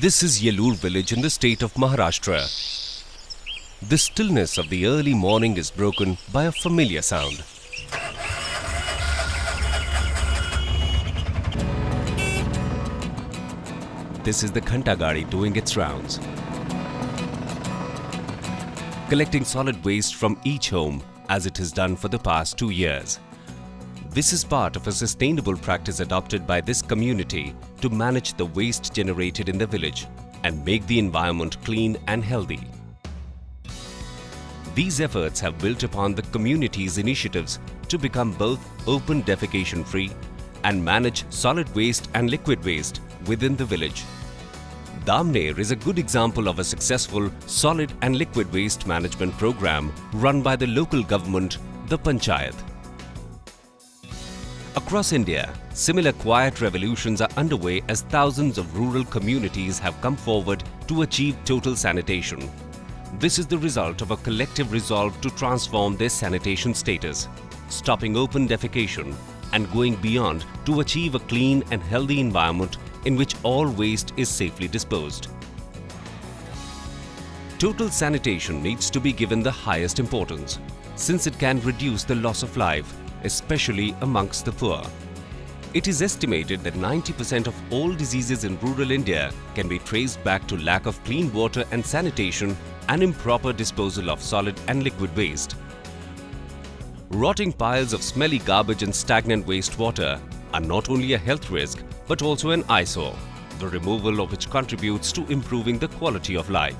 This is Yelur village in the state of Maharashtra. The stillness of the early morning is broken by a familiar sound. This is the Ghanta Gadi doing its rounds, collecting solid waste from each home as it has done for the past 2 years. This is part of a sustainable practice adopted by this community to manage the waste generated in the village and make the environment clean and healthy. These efforts have built upon the community's initiatives to become both open defecation free and manage solid waste and liquid waste within the village. Damner is a good example of a successful solid and liquid waste management program run by the local government, the Panchayat. Across India, similar quiet revolutions are underway as thousands of rural communities have come forward to achieve total sanitation. This is the result of a collective resolve to transform their sanitation status, stopping open defecation and going beyond to achieve a clean and healthy environment in which all waste is safely disposed. Total sanitation needs to be given the highest importance, since it can reduce the loss of life, especially amongst the poor. It is estimated that 90% of all diseases in rural India can be traced back to lack of clean water and sanitation and improper disposal of solid and liquid waste. Rotting piles of smelly garbage and stagnant wastewater are not only a health risk but also an eyesore, the removal of which contributes to improving the quality of life.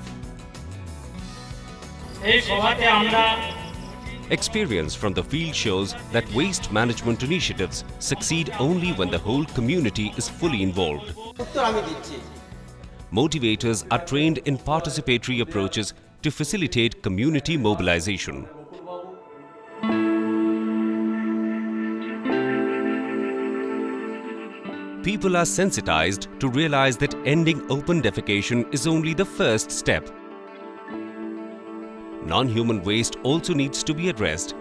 Experience from the field shows that waste management initiatives succeed only when the whole community is fully involved. Motivators are trained in participatory approaches to facilitate community mobilization. People are sensitized to realize that ending open defecation is only the first step. Non-human waste also needs to be addressed.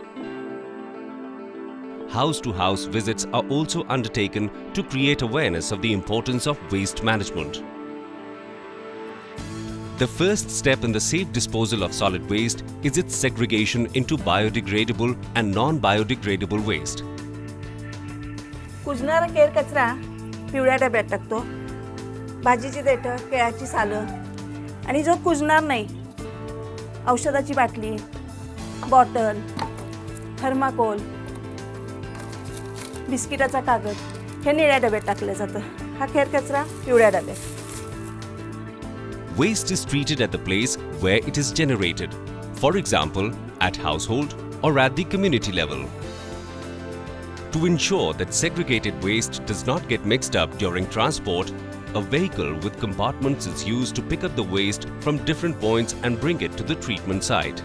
House-to-house visits are also undertaken to create awareness of the importance of waste management. The first step in the safe disposal of solid waste is its segregation into biodegradable and non-biodegradable waste. कुजणारा केर कचरा पिवळ्या डब्यात टाकतो, भाजीची देठं, केळाची सालं आणि जो कुजणार नाही, औषधाची बाटली, बॉटल, थर्माकोल, बिस्किटाचा कागद हे निळ्या डब्यात टाकलं जातं. हा केर कचरा पिवळ्या डब्यात. Waste is treated at the place where it is generated, for example, at household or at the community level. To ensure that segregated waste does not get mixed up during transport, a vehicle with compartments is used to pick up the waste from different points and bring it to the treatment site.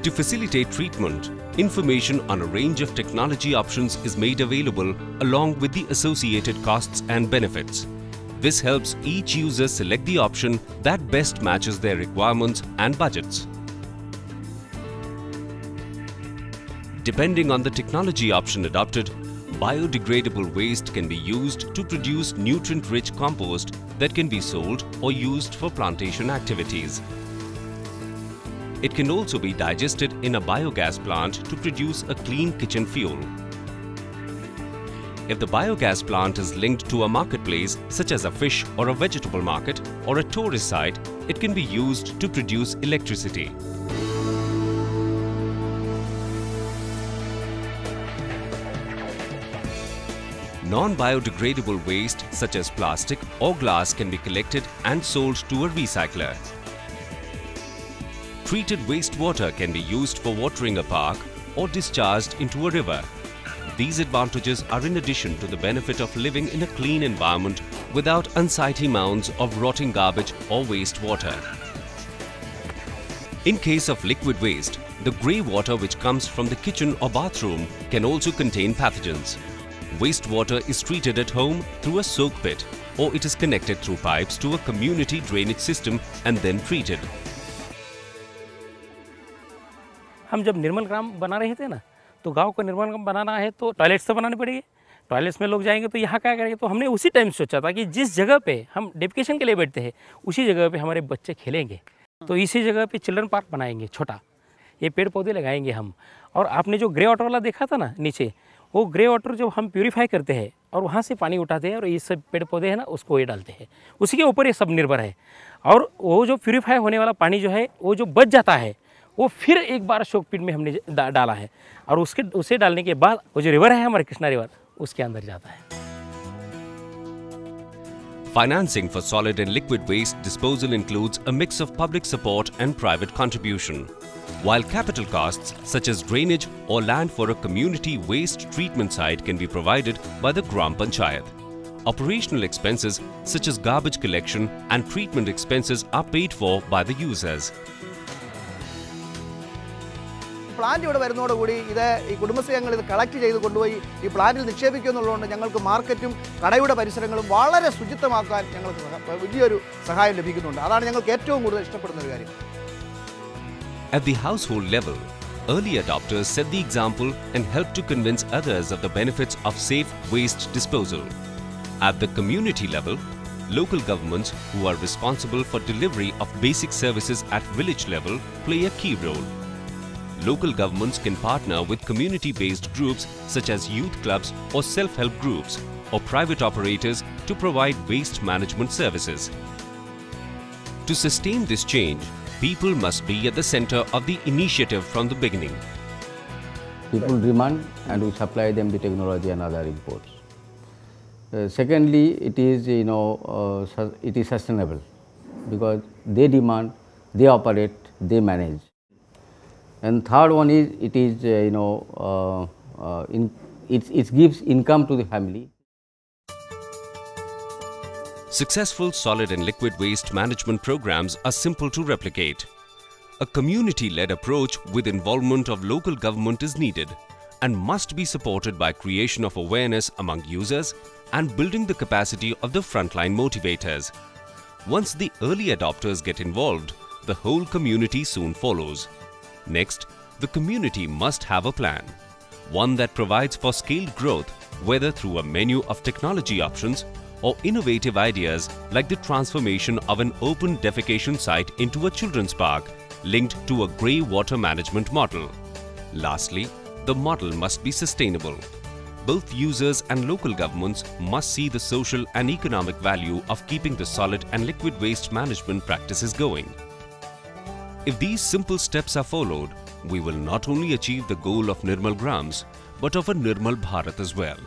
To facilitate treatment, information on a range of technology options is made available along with the associated costs and benefits. This helps each user select the option that best matches their requirements and budgets. Depending on the technology option adopted, biodegradable waste can be used to produce nutrient-rich compost that can be sold or used for plantation activities. It can also be digested in a biogas plant to produce a clean kitchen fuel. If the biogas plant is linked to a marketplace such as a fish or a vegetable market or a tourist site, it can be used to produce electricity. Non-biodegradable waste such as plastic or glass can be collected and sold to a recycler. Treated wastewater can be used for watering a park or discharged into a river. These advantages are in addition to the benefit of living in a clean environment without unsightly mounds of rotting garbage or wastewater. In case of liquid waste, the grey water which comes from the kitchen or bathroom can also contain pathogens. Wastewater is treated at home through a soak pit, or it is connected through pipes to a community drainage system and then treated. हम जब निर्मल ग्राम बना रहे थे ना, तो गांव को निर्मल ग्राम बनाना है तो टॉयलेट्स तो बनाने पड़ेंगे, टॉयलेट्स में लोग जाएंगे तो यहाँ क्या करेंगे, तो हमने उसी टाइम सोचा था कि जिस जगह पे हम डेफिकेशन के लिए बैठते हैं उसी जगह पे हमारे बच्चे खेलेंगे, तो इसी जगह पे चिल्ड्रन पार्क बनाएंगे छोटा, ये पेड़ पौधे लगाएंगे हम। और आपने जो ग्रे वाटर वाला देखा था ना नीचे, वो ग्रे वाटर जो हम प्यूरीफाई करते हैं और वहाँ से पानी उठाते हैं और ये सब पेड़ पौधे हैं ना उसको ये डालते हैं, उसी के ऊपर ये सब निर्भर है। और वो जो प्यूरीफाई होने वाला पानी जो है वो जो बच जाता है वो फिर एक बार शोकपीट में हमने डाला है, और उसे डालने के बाद वो जो रिवर है हमारे कृष्णा रिवर उसके अंदर जाता है। Financing for solid and liquid waste disposal includes a mix of public support and private contribution, while capital costs such as drainage or land for a community waste treatment site can be provided by the Gram Panchayat. Operational expenses such as garbage collection and treatment expenses are paid for by the users. Plant ഇവിടെ വരുന്നതോടുകൂടി ഇത് ഈ കുടുംബശ്രീ അംഗങ്ങൾ ഇത് collect ചെയ്ത് കൊണ്ടുപോയി ഈ പ്ലാന്റിൽ നിക്ഷേപിക്കുന്നുള്ളതുകൊണ്ട് ഞങ്ങൾക്ക് മാർക്കറ്റും കടയുടെ പരിസരങ്ങളും വളരെ ശുചിത്വമാക്കാൻ ഞങ്ങൾക്ക് വലിയൊരു സഹായം ലഭിക്കുന്നുണ്ട്. അതാണ് ഞങ്ങൾക്ക് ഏറ്റവും കൂടുതൽ ഇഷ്ടപ്പെടുന്ന ഒരു കാര്യം. At the household level, early adopters set the example and help to convince others of the benefits of safe waste disposal. At the community level, local governments who are responsible for delivery of basic services at village level play a key role. Local governments can partner with community-based groups such as youth clubs or self-help groups or private operators to provide waste management services. To sustain this change, people must be at the center of the initiative from the beginning. People demand and we supply them the technology and other inputs. Secondly, it is it is sustainable because they demand, they operate, they manage. And third one is it is it gives income to the family. Successful solid and liquid waste management programs are simple to replicate. A community-led approach with involvement of local government is needed and must be supported by creation of awareness among users and building the capacity of the frontline motivators. Once the early adopters get involved, the whole community soon follows. Next, the community must have a plan, one that provides for scaled growth, whether through a menu of technology options or innovative ideas like the transformation of an open defecation site into a children's park linked to a grey water management model. Lastly, the model must be sustainable. Both users and local governments must see the social and economic value of keeping the solid and liquid waste management practices going. If these simple steps are followed, we will not only achieve the goal of Nirmal Grams, but of a Nirmal Bharat as well.